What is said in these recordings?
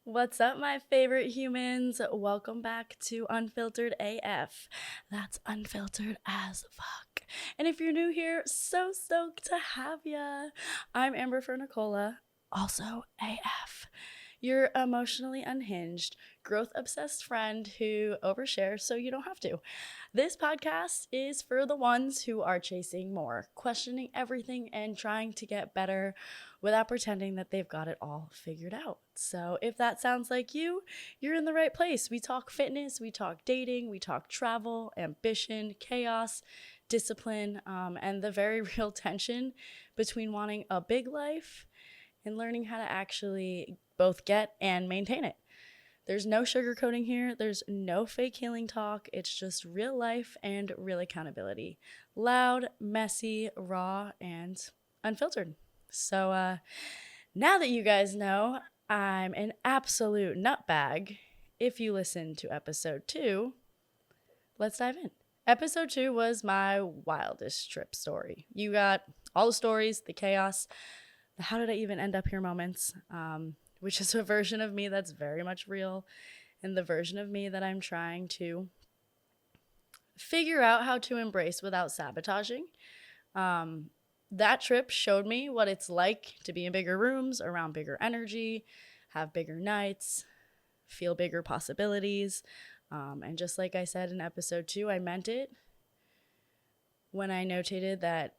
What's up, my favorite humans? Welcome back to Unfiltered AF. That's unfiltered as fuck. And if you're new here, so stoked to have ya. I'm Amber for Nicola, also AF. Your emotionally unhinged, growth obsessed friend who overshares so you don't have to. This podcast is for the ones who are chasing more, questioning everything, and trying to get better without pretending that they've got it all figured out. So, if that sounds like you, you're in the right place. We talk fitness, we talk dating, we talk travel, ambition, chaos, discipline, and the very real tension between wanting a big life and learning how to actually both get and maintain it. There's no sugarcoating here. There's no fake healing talk. It's just real life and real accountability. Loud, messy, raw, and unfiltered. So now that you guys know I'm an absolute nutbag, if you listen to episode 2, let's dive in. Episode 2 was my wildest trip story. You got all the stories, the chaos, the how did I even end up here moments, which is a version of me that's very much real, and the version of me that I'm trying to figure out how to embrace without sabotaging. That trip showed me what it's like to be in bigger rooms, around bigger energy, have bigger nights, feel bigger possibilities. And just like I said in episode 2, I meant it when I notated that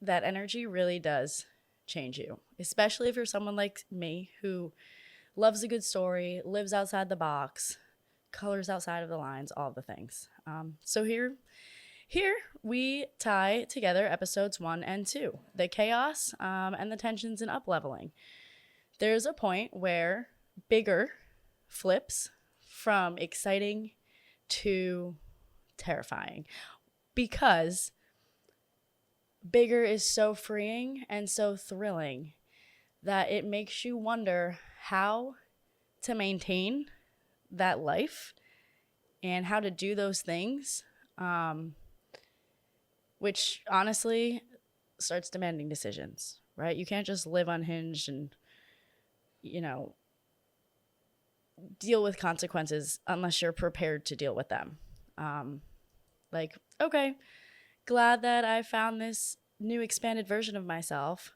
energy really does change you, especially if you're someone like me who loves a good story, lives outside the box, colors outside of the lines, all the things. So here we tie together episodes 1 and 2, the chaos and the tensions and up-leveling. There's a point where bigger flips from exciting to terrifying, because bigger is so freeing and so thrilling that it makes you wonder how to maintain that life and how to do those things, which honestly starts demanding decisions, right? You can't just live unhinged and, deal with consequences unless you're prepared to deal with them. Okay, glad that I found this new expanded version of myself,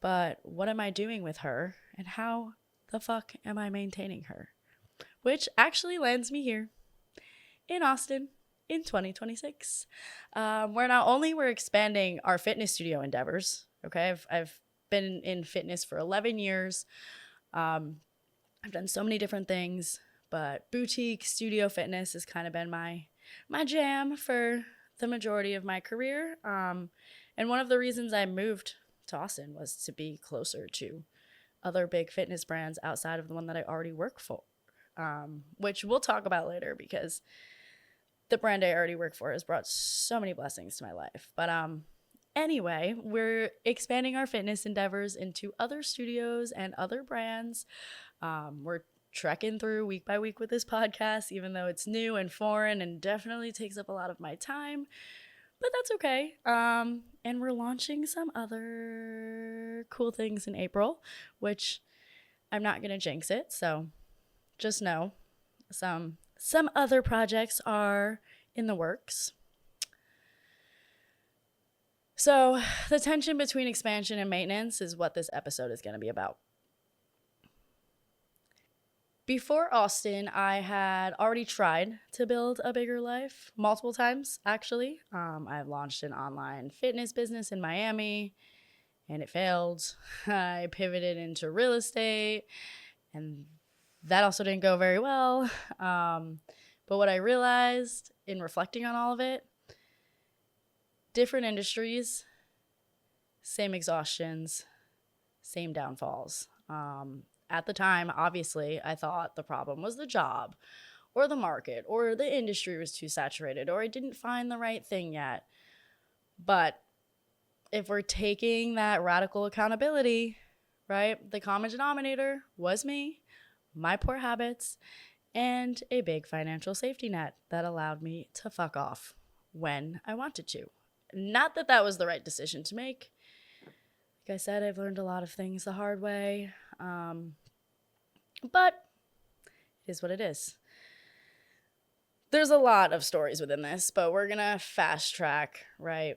but what am I doing with her, and how the fuck am I maintaining her? Which actually lands me here in Austin in 2026, where not only we're expanding our fitness studio endeavors. Okay, I've been in fitness for 11 years. I've done so many different things, but boutique studio fitness has kind of been my jam for the majority of my career. And one of the reasons I moved to Austin was to be closer to other big fitness brands outside of the one that I already work for, which we'll talk about later, because the brand I already work for has brought so many blessings to my life. But anyway, we're expanding our fitness endeavors into other studios and other brands. We're trekking through week by week with this podcast, even though it's new and foreign and definitely takes up a lot of my time, but that's okay. And we're launching some other cool things in April, which I'm not going to jinx it. So just know some other projects are in the works. So the tension between expansion and maintenance is what this episode is going to be about. Before Austin, I had already tried to build a bigger life multiple times, actually. I've launched an online fitness business in Miami, and it failed. I pivoted into real estate, and that also didn't go very well. But what I realized in reflecting on all of it, different industries, same exhaustions, same downfalls. At the time, obviously, I thought the problem was the job or the market or the industry was too saturated or I didn't find the right thing yet. But if we're taking that radical accountability, right, the common denominator was me, my poor habits, and a big financial safety net that allowed me to fuck off when I wanted to. Not that that was the right decision to make. Like I said, I've learned a lot of things the hard way. But it is what it is. There's a lot of stories within this, but we're going to fast track, right?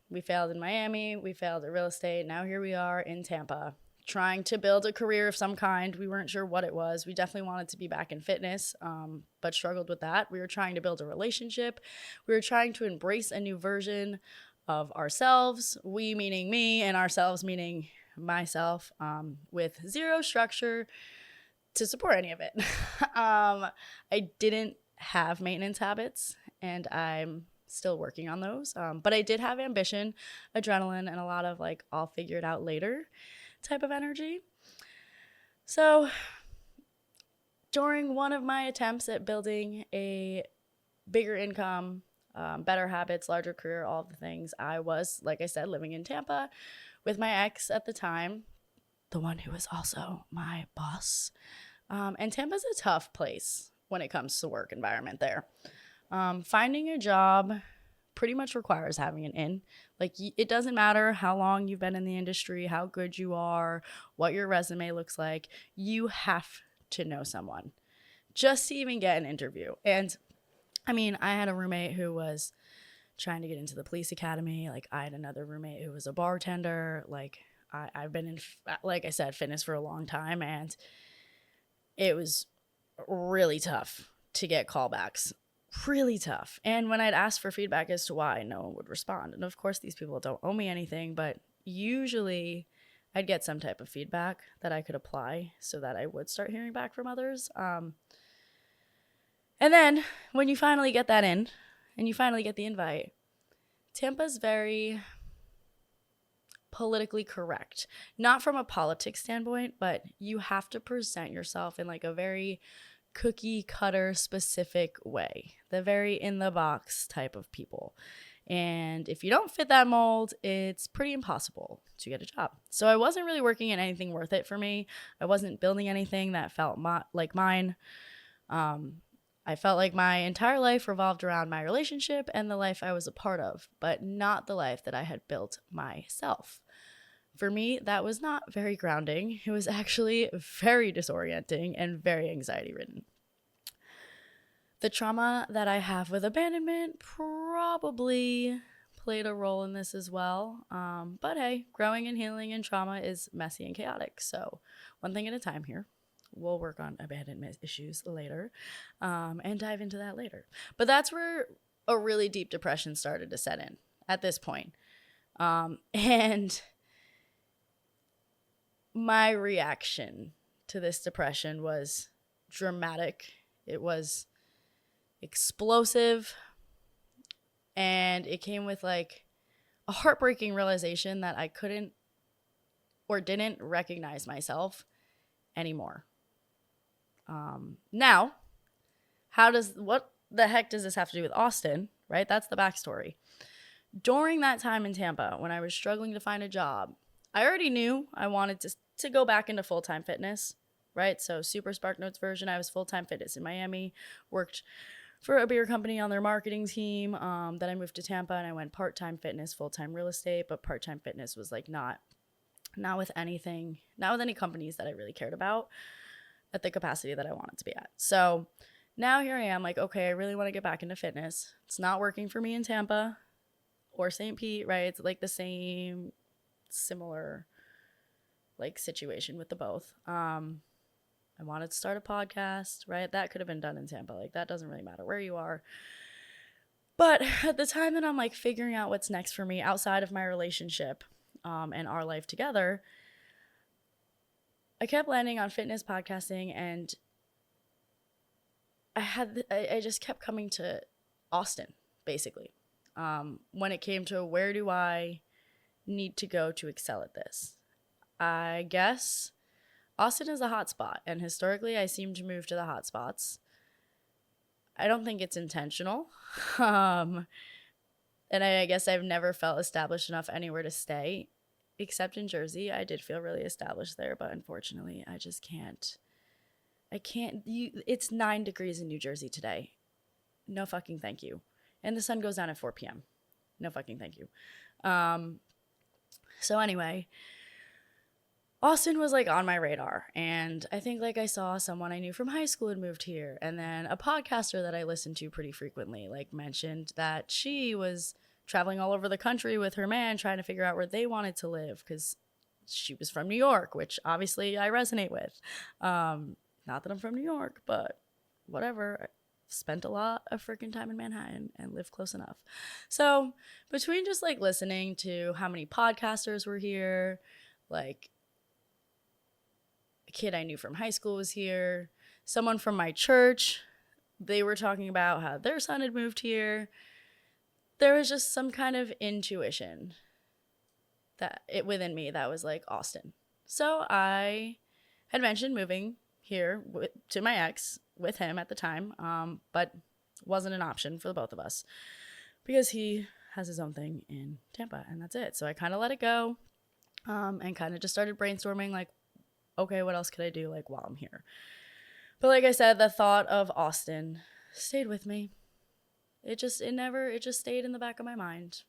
We failed in Miami. We failed at real estate. Now here we are in Tampa, trying to build a career of some kind. We weren't sure what it was. We definitely wanted to be back in fitness, but struggled with that. We were trying to build a relationship. We were trying to embrace a new version of ourselves, we meaning me, and ourselves meaning myself, with zero structure to support any of it. I didn't have maintenance habits, and I'm still working on those. But I did have ambition, adrenaline, and a lot of like, I'll figure it out later type of energy. So during one of my attempts at building a bigger income, better habits, larger career, all of the things, I was, like I said, living in Tampa with my ex at the time, the one who was also my boss. And Tampa's a tough place when it comes to work environment there. Finding a job pretty much requires having an in. Like, it doesn't matter how long you've been in the industry, how good you are, what your resume looks like. You have to know someone just to even get an interview. And I mean, I had a roommate who was trying to get into the police academy. Like, I had another roommate who was a bartender. Like, I've been in, like I said, fitness for a long time, and it was really tough to get callbacks. Really tough. And when I'd ask for feedback as to why, no one would respond. And of course, these people don't owe me anything, but usually I'd get some type of feedback that I could apply so that I would start hearing back from others. And then when you finally get that in and you finally get the invite, Tampa's very politically correct. Not from a politics standpoint, but you have to present yourself in like a very cookie cutter specific way, the very in the box type of people. And if you don't fit that mold, it's pretty impossible to get a job. So I wasn't really working in anything worth it for me. I wasn't building anything that felt like mine. I felt like my entire life revolved around my relationship and the life I was a part of, but not the life that I had built myself. For me, that was not very grounding. It was actually very disorienting and very anxiety-ridden. The trauma that I have with abandonment probably played a role in this as well. But hey, growing and healing and trauma is messy and chaotic. So one thing at a time here. We'll work on abandonment issues later, and dive into that later. But that's where a really deep depression started to set in at this point. And my reaction to this depression was dramatic. It was explosive. And it came with like a heartbreaking realization that I couldn't or didn't recognize myself anymore. Now, what the heck does this have to do with Austin, right? That's the backstory. During that time in Tampa, when I was struggling to find a job, I already knew I wanted to go back into full-time fitness, right? So Super Spark Notes version, I was full-time fitness in Miami, worked for a beer company on their marketing team. Then I moved to Tampa and I went part-time fitness, full-time real estate, but part-time fitness was like not with any companies that I really cared about at the capacity that I wanted to be at. So now here I am, like, okay, I really want to get back into fitness. It's not working for me in Tampa or St. Pete, right? It's like the same, similar, like, situation with the both. I wanted to start a podcast, right? That could have been done in Tampa. Like, that doesn't really matter where you are. But at the time that I'm like figuring out what's next for me outside of my relationship, and our life together, I kept landing on fitness, podcasting, and I just kept coming to Austin, basically. When it came to where do I need to go to excel at this? I guess Austin is a hot spot, and historically I seem to move to the hot spots. I don't think it's intentional. And I guess I've never felt established enough anywhere to stay. Except in Jersey, I did feel really established there, but unfortunately, I just can't. It's 9 degrees in New Jersey today. No fucking thank you. And the sun goes down at 4 p.m. No fucking thank you. So anyway, Austin was like on my radar, and I think like I saw someone I knew from high school had moved here, and then a podcaster that I listened to pretty frequently like mentioned that she was traveling all over the country with her man trying to figure out where they wanted to live because she was from New York, which obviously I resonate with. Not that I'm from New York, but whatever. I spent a lot of freaking time in Manhattan and lived close enough. So between just like listening to how many podcasters were here, like a kid I knew from high school was here, someone from my church, they were talking about how their son had moved here. There was just some kind of intuition that it within me that was like Austin. So I had mentioned moving here to my ex with him at the time, but wasn't an option for the both of us because he has his own thing in Tampa, and that's it. So I kind of let it go, and kind of just started brainstorming like, okay, what else could I do like while I'm here? But like I said, the thought of Austin stayed with me. It just stayed in the back of my mind.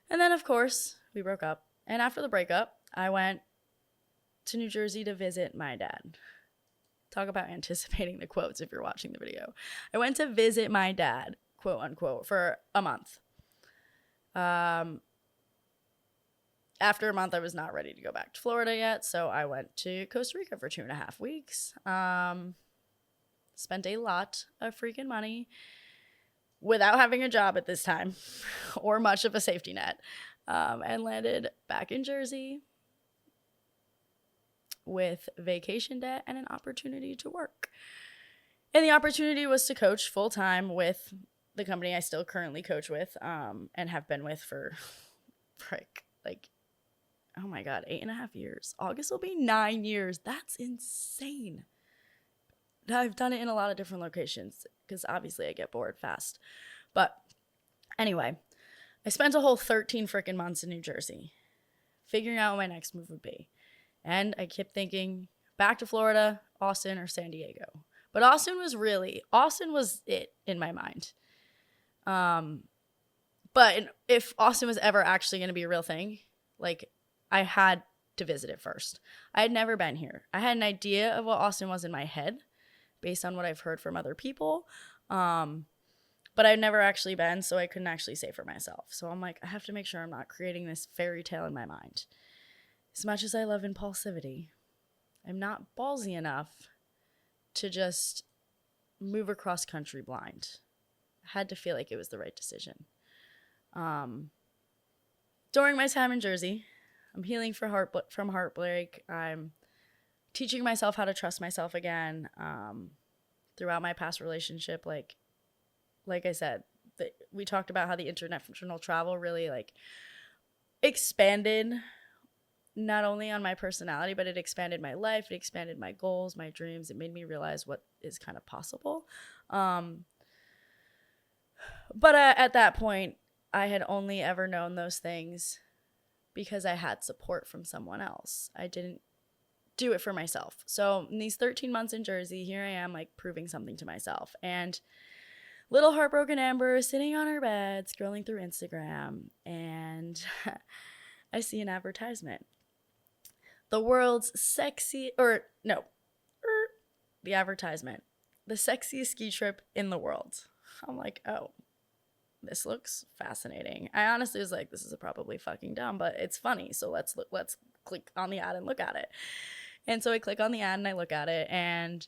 And then of course we broke up, and after the breakup I went to New Jersey to visit my dad. Talk about anticipating the quotes if you're watching the video. I went to visit my dad, quote unquote, for a month. After a month, I was not ready to go back to Florida yet, so I went to Costa Rica for 2.5 weeks. Spent a lot of freaking money without having a job at this time or much of a safety net, and landed back in Jersey with vacation debt and an opportunity to work. And the opportunity was to coach full-time with the company I still currently coach with, and have been with for like, oh my God, 8.5 years. August will be 9 years. That's insane. I've done it in a lot of different locations because obviously I get bored fast. But anyway, I spent a whole 13 freaking months in New Jersey figuring out what my next move would be. And I kept thinking back to Florida, Austin, or San Diego. But Austin was it in my mind. But if Austin was ever actually going to be a real thing, like, I had to visit it first. I had never been here. I had an idea of what Austin was in my head based on what I've heard from other people. But I'd never actually been, so I couldn't actually say for myself. So I'm like, I have to make sure I'm not creating this fairy tale in my mind. As much as I love impulsivity, I'm not ballsy enough to just move across country blind. I had to feel like it was the right decision. During my time in Jersey, I'm healing from heartbreak. I'm teaching myself how to trust myself again. Throughout my past relationship, like I said, we talked about how the international travel really like expanded not only on my personality, but it expanded my life. It expanded my goals, my dreams. It made me realize what is kind of possible. But at that point, I had only ever known those things because I had support from someone else. I didn't do it for myself. So in these 13 months in Jersey, here I am like proving something to myself. And little heartbroken Amber sitting on her bed, scrolling through Instagram, and I see an advertisement. The advertisement. The sexiest ski trip in the world. I'm like, oh, this looks fascinating. I honestly was like, this is probably fucking dumb, but it's funny. So let's click on the ad and look at it. And so I click on the ad and I look at it, and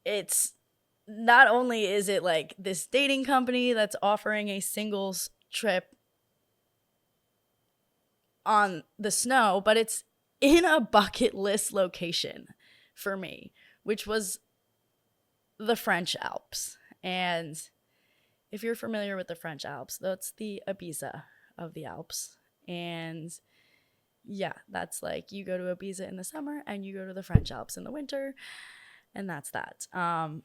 it's not only is it like this dating company that's offering a singles trip on the snow, but it's in a bucket list location for me, which was the French Alps. And if you're familiar with the French Alps, that's the Ibiza of the Alps. And yeah, that's like you go to Ibiza in the summer and you go to the French Alps in the winter, and that's that.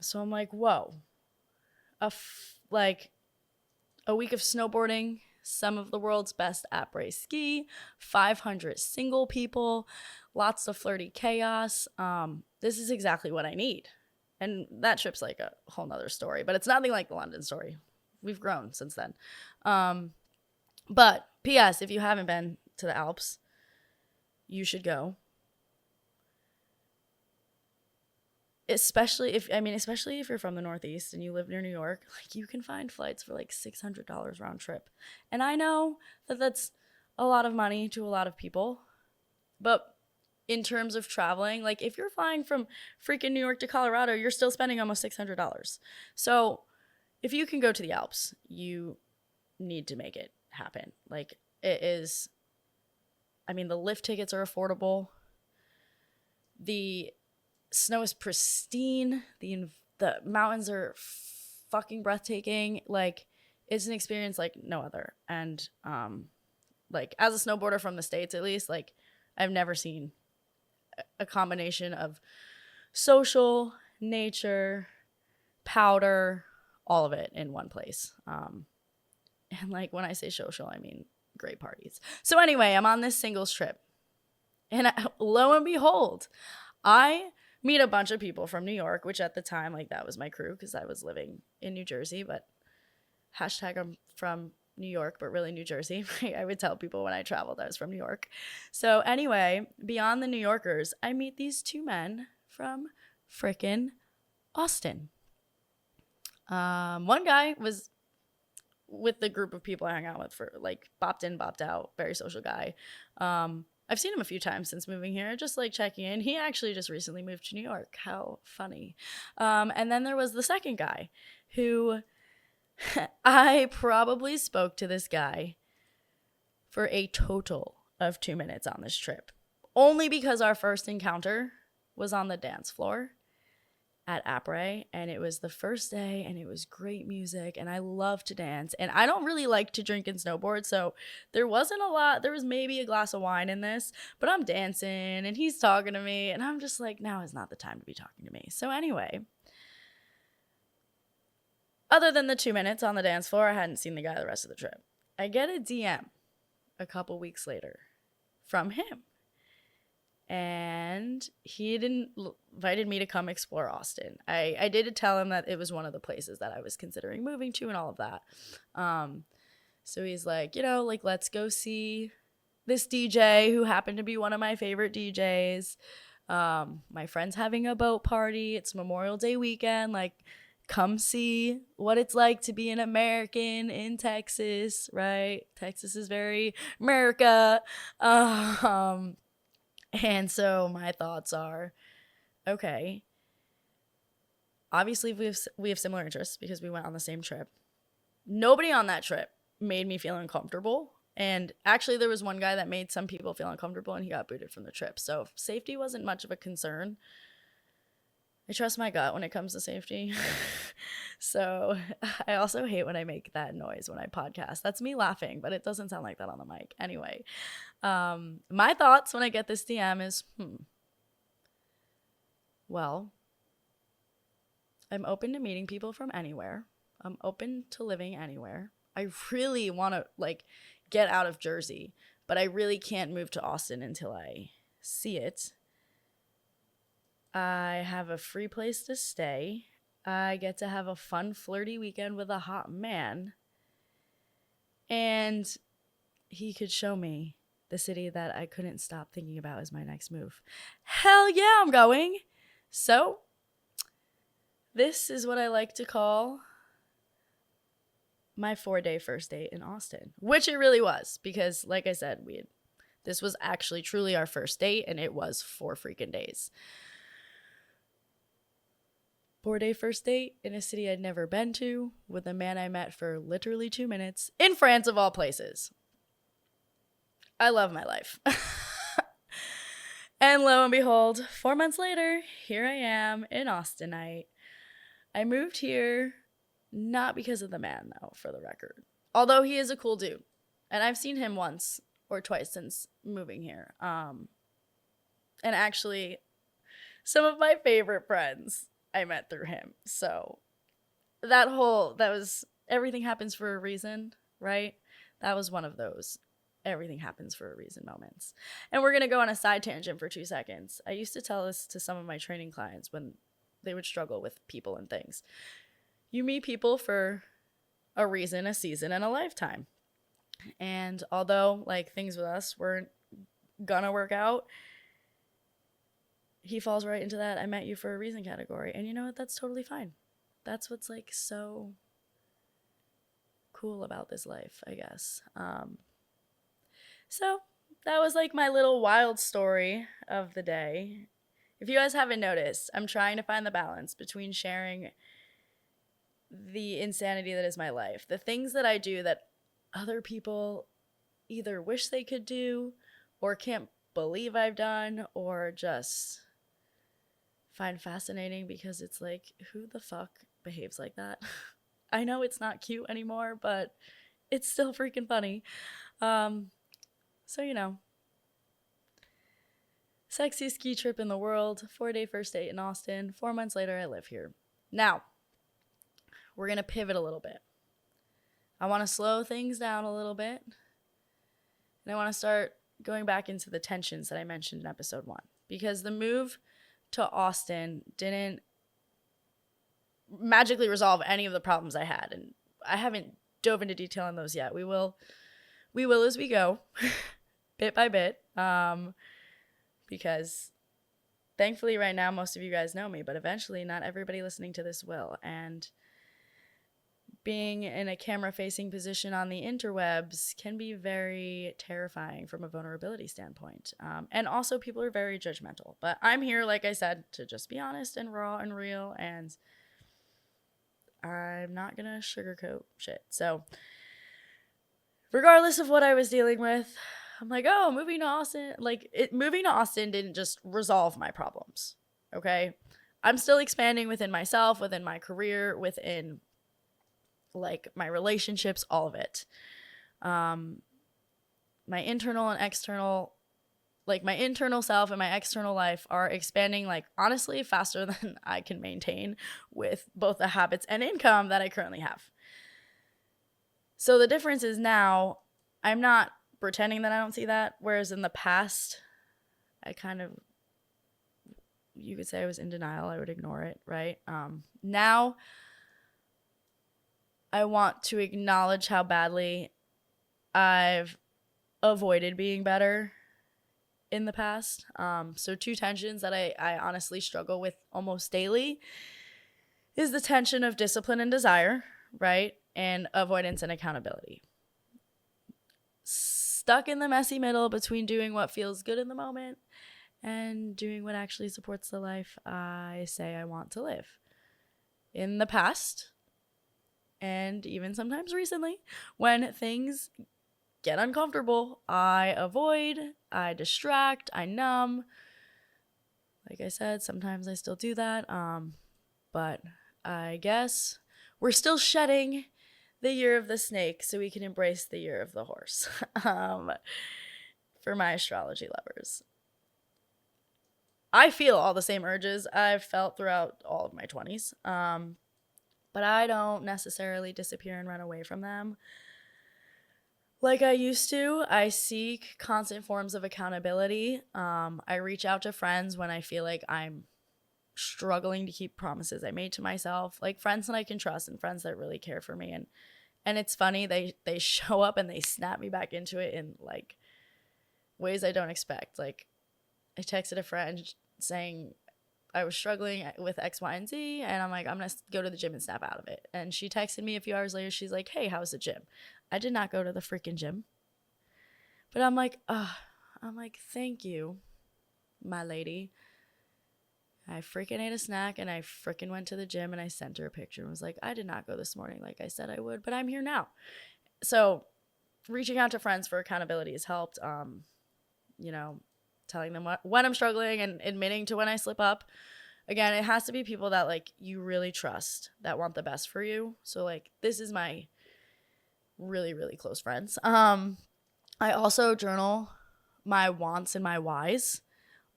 So I'm like, whoa, a week of snowboarding, some of the world's best après ski, 500 single people, lots of flirty chaos. This is exactly what I need. And that trip's like a whole nother story, but it's nothing like the London story. We've grown since then. But P.S., if you haven't been to the Alps, you should go. Especially if you're from the Northeast and you live near New York, like you can find flights for like $600 round trip. And I know that that's a lot of money to a lot of people, but in terms of traveling, like if you're flying from freaking New York to Colorado, you're still spending almost $600. So if you can go to the Alps, you need to make it happen. Like it is, I mean, the lift tickets are affordable. The snow is pristine. The mountains are fucking breathtaking. Like it's an experience like no other. And like as a snowboarder from the States, at least, like I've never seen a combination of social, nature, powder, all of it in one place. And like when I say social, I mean great parties. So anyway, I'm on this singles trip, and lo and behold, I meet a bunch of people from New York, which at the time, like that was my crew because I was living in New Jersey, but hashtag I'm from New York, but really New Jersey. I would tell people when I traveled I was from New York. So anyway, beyond the New Yorkers, I meet these two men from frickin' Austin. One guy was with the group of people I hung out with for like bopped in, bopped out, very social guy. I've seen him a few times since moving here, just like checking in. He actually just recently moved to New York. How funny. And then there was the second guy who I probably spoke to this guy for a total of 2 minutes on this trip. Only because our first encounter was on the dance floor at Après, and it was the first day, and it was great music, and I love to dance, and I don't really like to drink and snowboard, so there wasn't a lot. There was maybe a glass of wine in this, but I'm dancing, and he's talking to me, and I'm just like, now is not the time to be talking to me. So anyway, other than the 2 minutes on the dance floor, I hadn't seen the guy the rest of the trip. I get a DM a couple weeks later from him. And he invited me to come explore Austin. I did tell him that it was one of the places that I was considering moving to and all of that. So he's like, like let's go see this DJ who happened to be one of my favorite DJs. My friend's having a boat party. It's Memorial Day weekend. Like, come see what it's like to be an American in Texas, right? Texas is very America. And so my thoughts are, okay, obviously we have similar interests because we went on the same trip. Nobody on that trip made me feel uncomfortable. And actually there was one guy that made some people feel uncomfortable and he got booted from the trip. So safety wasn't much of a concern. I trust my gut when it comes to safety. So I also hate when I make that noise when I podcast. That's me laughing, but it doesn't sound like that on the mic. Anyway, my thoughts when I get this DM is, well, I'm open to meeting people from anywhere. I'm open to living anywhere. I really want to get out of Jersey, but I really can't move to Austin until I see it. I have a free place to stay. I get to have a fun, flirty weekend with a hot man. And he could show me the city that I couldn't stop thinking about as my next move. Hell yeah, I'm going. So, this is what I like to call my 4-day first date in Austin, which it really was because, like I said, this was actually truly our first date, and it was 4 freaking days. 4-day first date in a city I'd never been to with a man I met for literally 2 minutes in France of all places. I love my life. And lo and behold, 4 months later, here I am in Austinite. I moved here not because of the man, though, for the record. Although he is a cool dude. And I've seen him once or twice since moving here. And actually, some of my favorite friends I met through him. So that was everything happens for a reason, right? That was one of those everything happens for a reason moments. And we're going to go on a side tangent for 2 seconds. I used to tell this to some of my training clients when they would struggle with people and things. You meet people for a reason, a season, and a lifetime. And although things with us weren't gonna work out, he falls right into that I met you for a reason category. And you know what? That's totally fine. That's what's like so cool about this life, I guess. So that was like my little wild story of the day. If you guys haven't noticed, I'm trying to find the balance between sharing the insanity that is my life, the things that I do that other people either wish they could do or can't believe I've done or just find fascinating because it's like, who the fuck behaves like that? I know it's not cute anymore, but it's still freaking funny. So, you know, sexiest ski trip in the world, 4-day first date in Austin. 4 months later, I live here. Now, we're going to pivot a little bit. I want to slow things down a little bit. And I want to start going back into the tensions that I mentioned in episode 1. Because the move to Austin didn't magically resolve any of the problems I had. And I haven't dove into detail on those yet. We will as we go, bit by bit. Because thankfully right now most of you guys know me, but eventually not everybody listening to this will. And being in a camera-facing position on the interwebs can be very terrifying from a vulnerability standpoint. And also people are very judgmental. But I'm here, like I said, to just be honest and raw and real, and I'm not going to sugarcoat shit. So regardless of what I was dealing with, I'm like, oh, moving to Austin. Moving to Austin didn't just resolve my problems, okay? I'm still expanding within myself, within my career, within like my relationships, all of it. My internal and external, like my internal self and my external life are expanding like honestly faster than I can maintain with both the habits and income that I currently have. So the difference is now I'm not pretending that I don't see that, whereas in the past I kind of, you could say I was in denial. I would ignore it, right? Now I want to acknowledge how badly I've avoided being better in the past. So 2 tensions that I honestly struggle with almost daily is the tension of discipline and desire, right? And avoidance and accountability. Stuck in the messy middle between doing what feels good in the moment and doing what actually supports the life I say I want to live. In the past, and even sometimes recently, when things get uncomfortable, I avoid, I distract, I numb. Like I said, sometimes I still do that. But I guess we're still shedding the year of the snake so we can embrace the year of the horse. For my astrology lovers. I feel all the same urges I've felt throughout all of my 20s. But I don't necessarily disappear and run away from them like I used to. I seek constant forms of accountability. I reach out to friends when I feel like I'm struggling to keep promises I made to myself, like friends that I can trust and friends that really care for me. And it's funny, they show up and they snap me back into it in like ways I don't expect. Like I texted a friend saying I was struggling with X, Y, and Z, and I'm like, I'm going to go to the gym and snap out of it. And she texted me a few hours later. She's like, hey, how's the gym? I did not go to the freaking gym. But I'm like, thank you, my lady. I freaking ate a snack, and I freaking went to the gym, and I sent her a picture and was like, I did not go this morning like I said I would, but I'm here now. So reaching out to friends for accountability has helped, telling them when I'm struggling and admitting to when I slip up. Again, it has to be people that like you really trust, that want the best for you. So like this is my really, really close friends. I also journal my wants and my whys.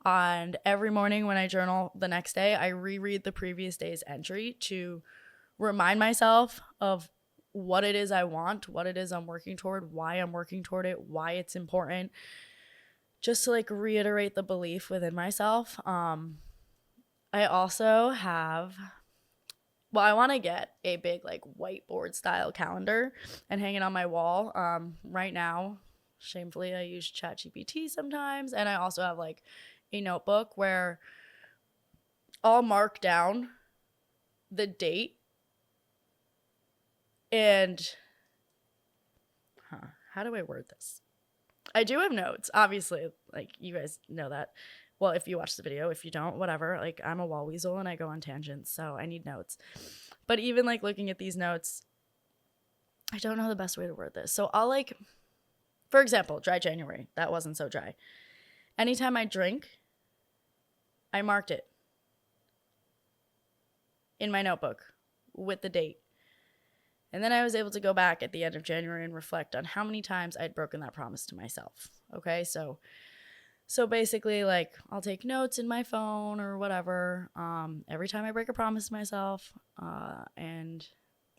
And every morning when I journal the next day, I reread the previous day's entry to remind myself of what it is I want, what it is I'm working toward, why I'm working toward it, why it's important. Just to like reiterate the belief within myself. I also have, I want to get a big like whiteboard style calendar and hang it on my wall. Right now, Shamefully, I use ChatGPT sometimes. And I also have like a notebook where I'll mark down the date and how do I word this? I do have notes, obviously. Like, you guys know that. Well, if you watch the video, if you don't, whatever. Like, I'm a wall weasel and I go on tangents, so I need notes. But even like looking at these notes, I don't know the best way to word this. So I'll like, for example, dry January. That wasn't so dry. Anytime I drink, I marked it in my notebook with the date. And then I was able to go back at the end of January and reflect on how many times I'd broken that promise to myself. Okay, so basically, like, I'll take notes in my phone or whatever every time I break a promise to myself, and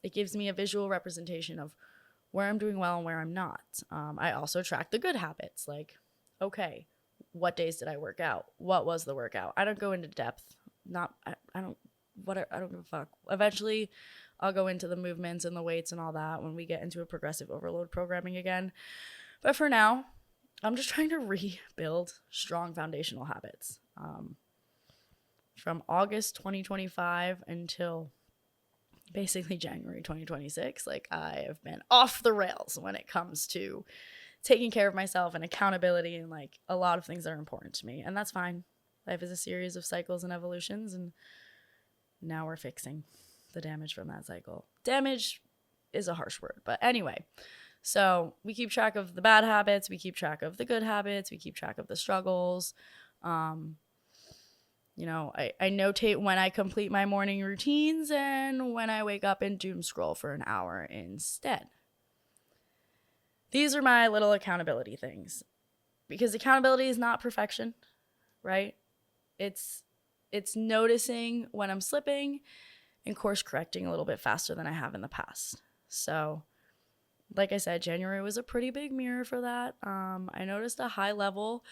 it gives me a visual representation of where I'm doing well and where I'm not. I also track the good habits, like, okay, what days did I work out? What was the workout? I don't go into depth. I don't give a fuck. Eventually, I'll go into the movements and the weights and all that when we get into a progressive overload programming again. But for now, I'm just trying to rebuild strong foundational habits. From August 2025 until basically January 2026, like, I have been off the rails when it comes to taking care of myself and accountability and like a lot of things that are important to me. And that's fine. Life is a series of cycles and evolutions, and now we're fixing the damage from that cycle. Damage is a harsh word, but anyway. So we keep track of the bad habits, we keep track of the good habits, we keep track of the struggles. You know, I notate when I complete my morning routines and when I wake up and doom scroll for an hour instead. These are my little accountability things, because accountability is not perfection, right? It's noticing when I'm slipping and course correcting a little bit faster than I have in the past. So, like I said, January was a pretty big mirror for that. I noticed a high level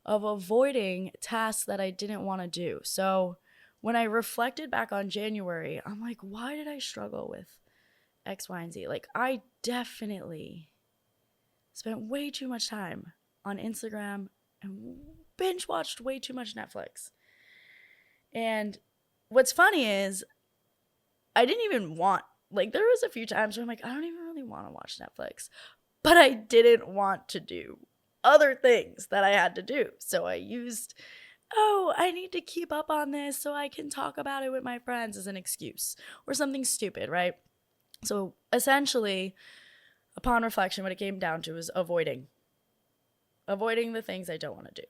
of avoiding tasks that I didn't want to do. So when I reflected back on January, I'm like, why did I struggle with X, Y, and Z? Like, I definitely spent way too much time on Instagram and binge watched way too much Netflix. And what's funny is I didn't even want, like, there was a few times where I'm like, I don't even really want to watch Netflix, but I didn't want to do other things that I had to do. So I used, I need to keep up on this so I can talk about it with my friends as an excuse or something stupid, right? So essentially, upon reflection, what it came down to is avoiding the things I don't want to do,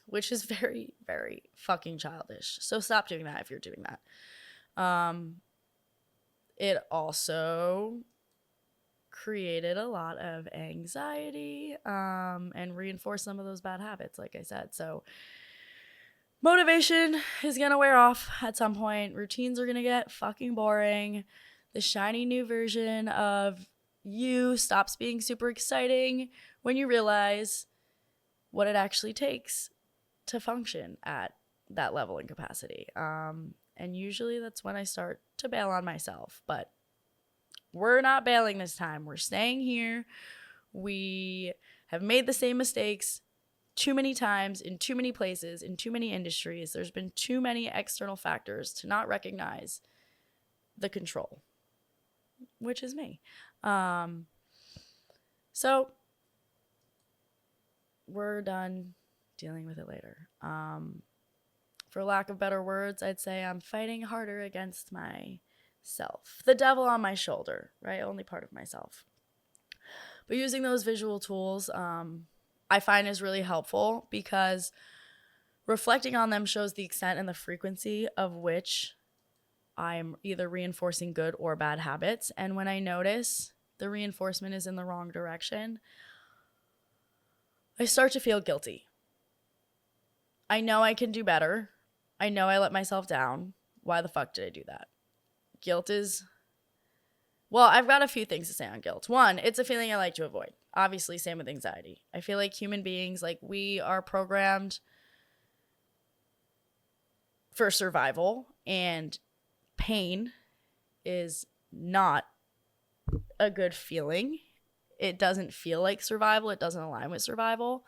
which is very, very fucking childish. So stop doing that if you're doing that. It also created a lot of anxiety and reinforced some of those bad habits, like I said. So motivation is going to wear off at some point. Routines are going to get fucking boring. The shiny new version of you stops being super exciting when you realize what it actually takes to function at that level and capacity. And usually that's when I start to bail on myself. But we're not bailing this time. We're staying here. We have made the same mistakes too many times in too many places, in too many industries. There's been too many external factors to not recognize the control, which is me. So we're done dealing with it later. For lack of better words, I'd say I'm fighting harder against myself. The devil on my shoulder, right? Only part of myself. But using those visual tools, I find is really helpful, because reflecting on them shows the extent and the frequency of which I'm either reinforcing good or bad habits. And when I notice the reinforcement is in the wrong direction, I start to feel guilty. I know I can do better. I know I let myself down. Why the fuck did I do that? Guilt is... Well, I've got a few things to say on guilt. One, it's a feeling I like to avoid. Obviously, same with anxiety. I feel like human beings, like, we are programmed for survival, and pain is not a good feeling. it doesn't feel like survival. It doesn't align with survival.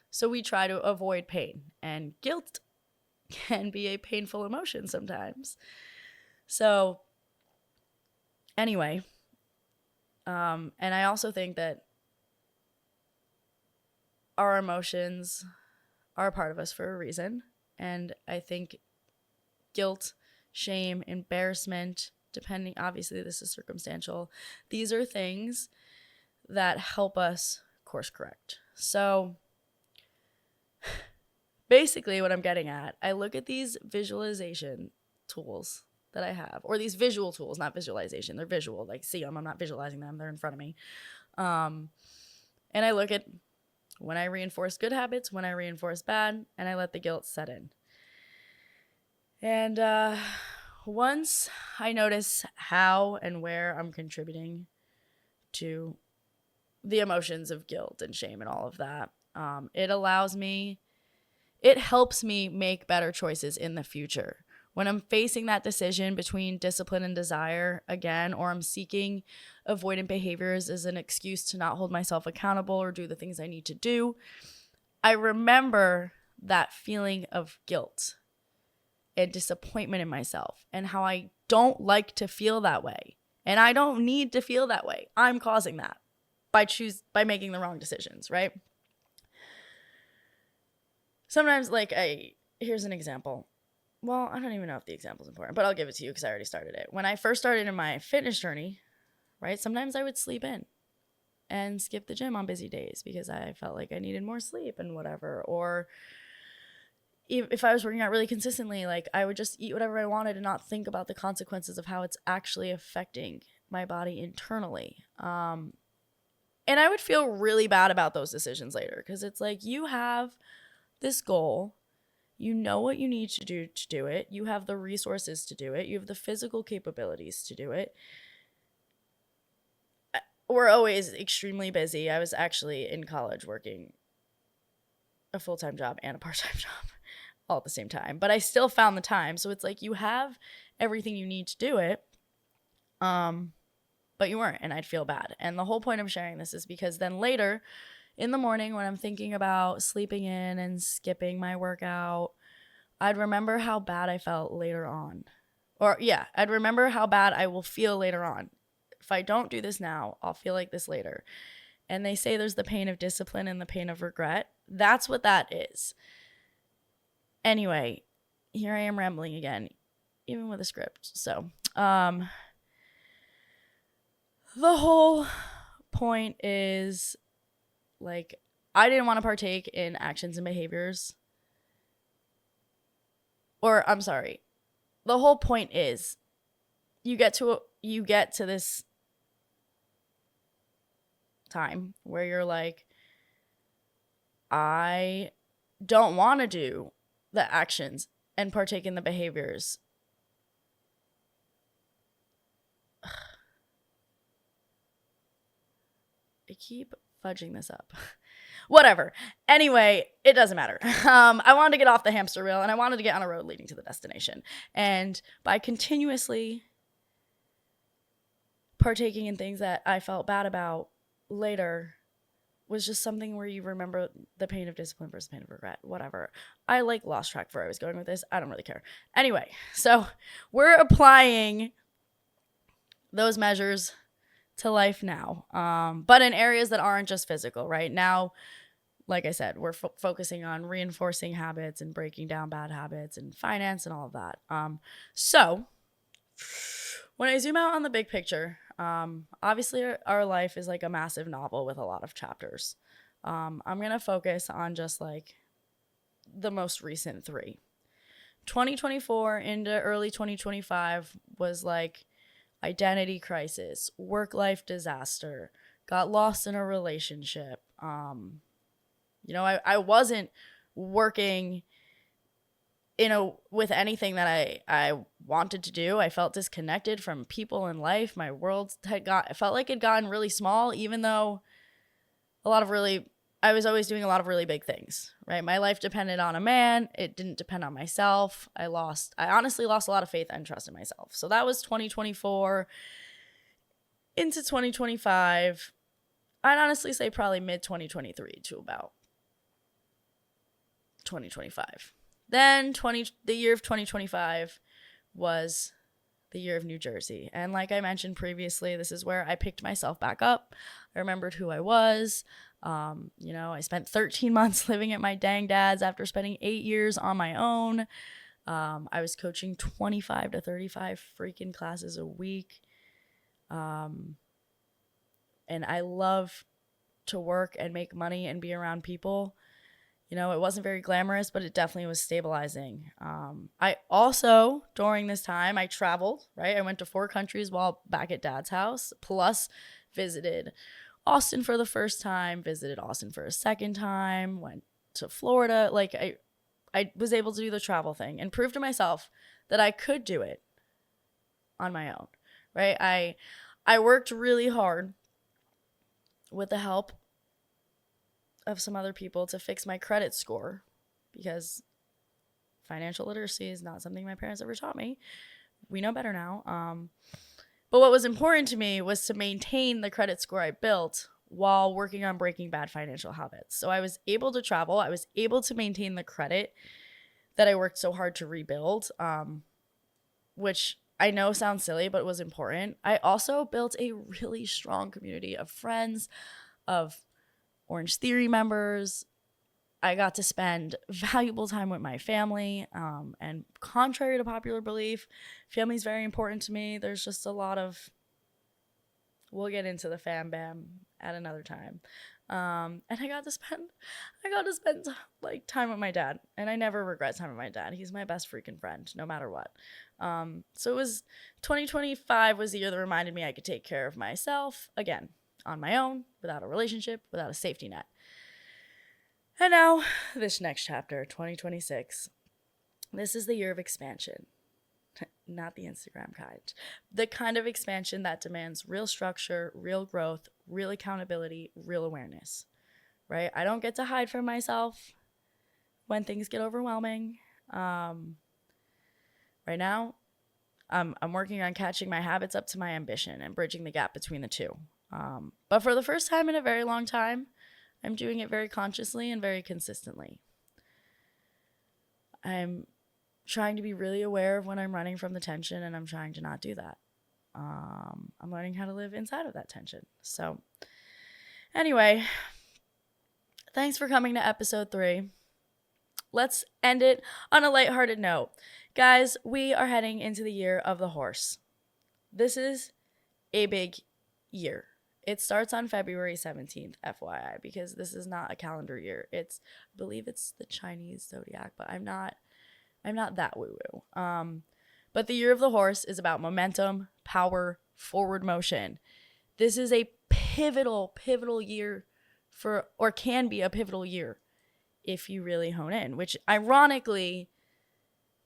So we try to avoid pain, and guilt can be a painful emotion sometimes. So anyway, and I also think that our emotions are a part of us for a reason. And I think guilt, shame, embarrassment, depending, obviously this is circumstantial, these are things that help us course correct. So basically what I'm getting at, I look at these visualization tools that I have, or these visual tools, not visualization, they're visual, like see them, I'm not visualizing them, they're in front of me. And I look at when I reinforce good habits, when I reinforce bad, and I let the guilt set in. And once I notice how and where I'm contributing to the emotions of guilt and shame and all of that, it helps me make better choices in the future. When I'm facing that decision between discipline and desire again, or I'm seeking avoidant behaviors as an excuse to not hold myself accountable or do the things I need to do, I remember that feeling of guilt and disappointment in myself and how I don't like to feel that way. And I don't need to feel that way. I'm causing that by making the wrong decisions, right? Sometimes, here's an example. Well, I don't even know if the example's important, but I'll give it to you because I already started it. When I first started in my fitness journey, right, sometimes I would sleep in and skip the gym on busy days because I felt like I needed more sleep and whatever. Or if I was working out really consistently, I would just eat whatever I wanted and not think about the consequences of how it's actually affecting my body internally. And I would feel really bad about those decisions later because it's like you have this goal. You know what you need to do it. You have the resources to do it. You have the physical capabilities to do it. We're always extremely busy. I was actually in college working a full-time job and a part-time job all at the same time, but I still found the time. So it's like you have everything you need to do it, but you weren't, and I'd feel bad. And the whole point of sharing this is because then later in the morning when I'm thinking about sleeping in and skipping my workout, I'd remember how bad I felt later on. I'd remember how bad I will feel later on. If I don't do this now, I'll feel like this later. And they say there's the pain of discipline and the pain of regret. That's what that is. Anyway, here I am rambling again, even with a script. So, the whole point is, I didn't want to partake in actions and behaviors. Or, I'm sorry. The whole point is you get to this time where you're like, I don't want to do the actions and partake in the behaviors. I keep fudging this up. Whatever. Anyway, it doesn't matter. I wanted to get off the hamster wheel and I wanted to get on a road leading to the destination. And by continuously partaking in things that I felt bad about later was just something where you remember the pain of discipline versus pain of regret, whatever. I lost track of where I was going with this. I don't really care. Anyway, so we're applying those measures to life now, but in areas that aren't just physical. Right now, like I said, we're focusing on reinforcing habits and breaking down bad habits and finance and all of that. So when I zoom out on the big picture, obviously our life is like a massive novel with a lot of chapters. I'm gonna focus on just the most recent 3. 2024 into early 2025 was identity crisis, work-life disaster, got lost in a relationship. I wasn't working with anything that I wanted to do. I felt disconnected from people in life. My world it felt like it had gotten really small, even though I was always doing a lot of really big things, right? My life depended on a man. It didn't depend on myself. I honestly lost a lot of faith and trust in myself. So that was 2024 into 2025. I'd honestly say probably mid 2023 to about 2025. Then the year of 2025 was the year of New Jersey. And like I mentioned previously, this is where I picked myself back up. I remembered who I was. I spent 13 months living at my dang dad's after spending 8 years on my own. I was coaching 25 to 35 freaking classes a week. And I love to work and make money and be around people. It wasn't very glamorous, but it definitely was stabilizing. I also, during this time, I traveled, right? I went to 4 countries while back at dad's house, plus visited Austin for the first time, visited Austin for a second time, went to Florida. Like I was able to do the travel thing and prove to myself that I could do it on my own, right? I worked really hard with the help of some other people to fix my credit score, because financial literacy is not something my parents ever taught me. We know better now. But what was important to me was to maintain the credit score I built while working on breaking bad financial habits. So I was able to travel. I was able to maintain the credit that I worked so hard to rebuild, which I know sounds silly, but it was important. I also built a really strong community of friends, of Orange Theory members. I got to spend valuable time with my family. And contrary to popular belief, family is very important to me. There's just a lot of, we'll get into the fam bam at another time. And I got to spend like time with my dad, and I never regret time with my dad. He's my best freaking friend, no matter what. So it was 2025 was the year that reminded me I could take care of myself again on my own, without a relationship, without a safety net. And now this next chapter, 2026. This is the year of expansion. Not the Instagram kind. The kind of expansion that demands real structure, real growth, real accountability, real awareness, right? I don't get to hide from myself when things get overwhelming. Right now, I'm working on catching my habits up to my ambition and bridging the gap between the two. But for the first time in a very long time, I'm doing it very consciously and very consistently. I'm trying to be really aware of when I'm running from the tension, and I'm trying to not do that. I'm learning how to live inside of that tension. So anyway, thanks for coming to episode 3. Let's end it on a lighthearted note. Guys, we are heading into the year of the horse. This is a big year. It starts on February 17th, FYI, because this is not a calendar year. I believe it's the Chinese zodiac, but I'm not that woo-woo. But the year of the horse is about momentum, power, forward motion. This is a pivotal year can be a pivotal year if you really hone in, which ironically,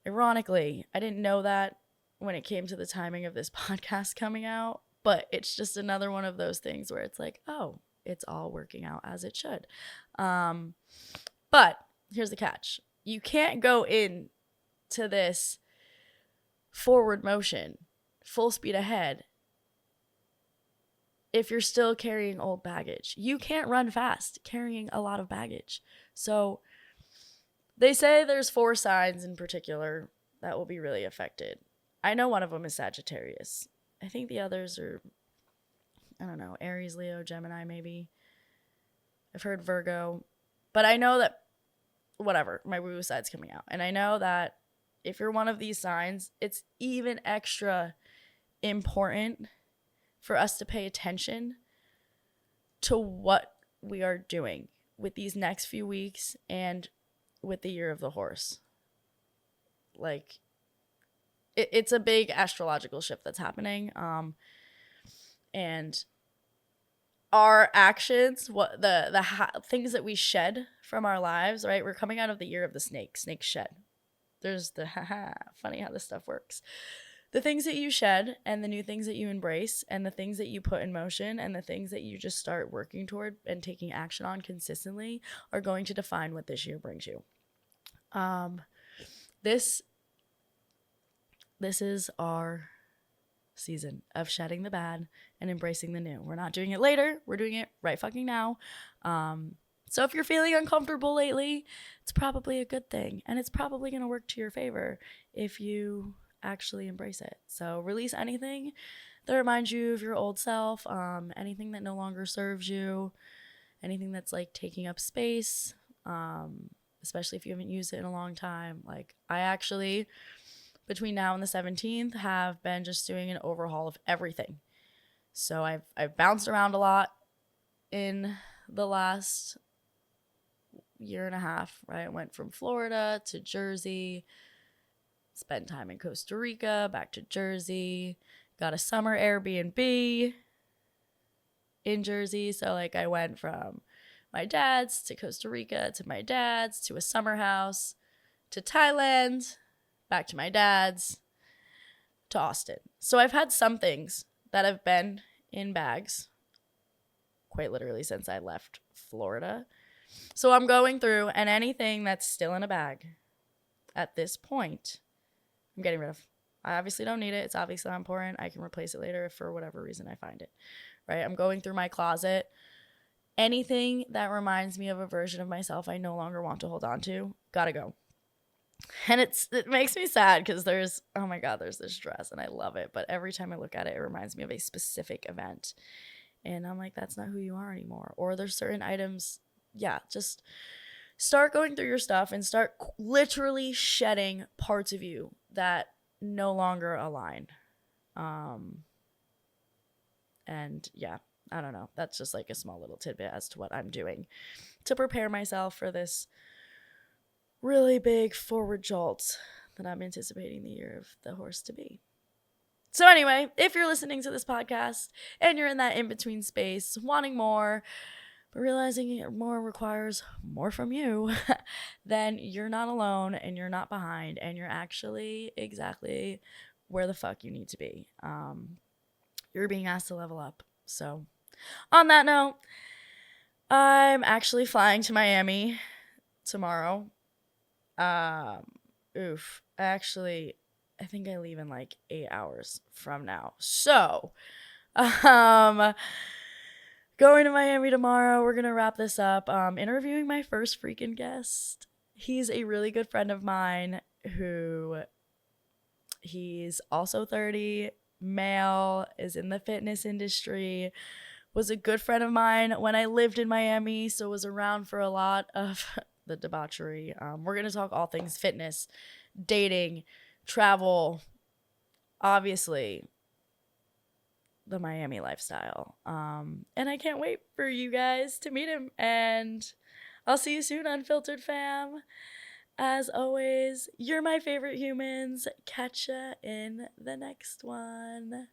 I didn't know that when it came to the timing of this podcast coming out, but it's just another one of those things where it's like, oh, it's all working out as it should. But here's the catch. You can't go in to this forward motion, full speed ahead, if you're still carrying old baggage. You can't run fast carrying a lot of baggage. So they say there's 4 signs in particular that will be really affected. I know one of them is Sagittarius. I think the others are, I don't know, Aries, Leo, Gemini, maybe. I've heard Virgo. But I know that, whatever, my woo-woo side's coming out. And I know that if you're one of these signs, it's even extra important for us to pay attention to what we are doing with these next few weeks and with the year of the horse. Like, it's a big astrological shift that's happening. And our actions, what the things that we shed from our lives, right? We're coming out of the year of the snake shed. There's the funny how this stuff works. The things that you shed and the new things that you embrace and the things that you put in motion and the things that you just start working toward and taking action on consistently are going to define what this year brings you. This is our season of shedding the bad and embracing the new. We're not doing it later. We're doing it right fucking now. So if you're feeling uncomfortable lately, it's probably a good thing. And it's probably going to work to your favor if you actually embrace it. So release anything that reminds you of your old self, anything that no longer serves you, anything that's like taking up space, especially if you haven't used it in a long time. Like I actually, between now and the 17th, have been just doing an overhaul of everything. So I've bounced around a lot in the last year and a half, right? I went from Florida to Jersey, spent time in Costa Rica, back to Jersey, got a summer Airbnb in Jersey. So like I went from my dad's to Costa Rica to my dad's to a summer house to Thailand, back to my dad's to Austin. So I've had some things that have been in bags quite literally since I left Florida. So I'm going through, and anything that's still in a bag at this point, I'm getting rid of. I obviously don't need it. It's obviously not important. I can replace it later if for whatever reason I find it, right? I'm going through my closet. Anything that reminds me of a version of myself I no longer want to hold on to, gotta go. And it makes me sad because there's this dress and I love it. But every time I look at it, it reminds me of a specific event. And I'm like, that's not who you are anymore. Or there's certain items, just start going through your stuff and start literally shedding parts of you that no longer align. I don't know. That's just like a small little tidbit as to what I'm doing to prepare myself for this really big forward jolt that I'm anticipating the year of the horse to be. So anyway, if you're listening to this podcast and you're in that in-between space, wanting more, but realizing more requires more from you, then you're not alone and you're not behind and you're actually exactly where the fuck you need to be. You're being asked to level up. So on that note, I'm actually flying to Miami tomorrow. I think I leave in like 8 hours from now. So, going to Miami tomorrow. We're going to wrap this up. Interviewing my first freaking guest. He's a really good friend of mine he's also 30, male, is in the fitness industry, was a good friend of mine when I lived in Miami, so was around for a lot of the debauchery. We're going to talk all things fitness, dating, travel, obviously the Miami lifestyle. And I can't wait for you guys to meet him. And I'll see you soon, Unfiltered fam. As always, you're my favorite humans. Catch ya in the next one.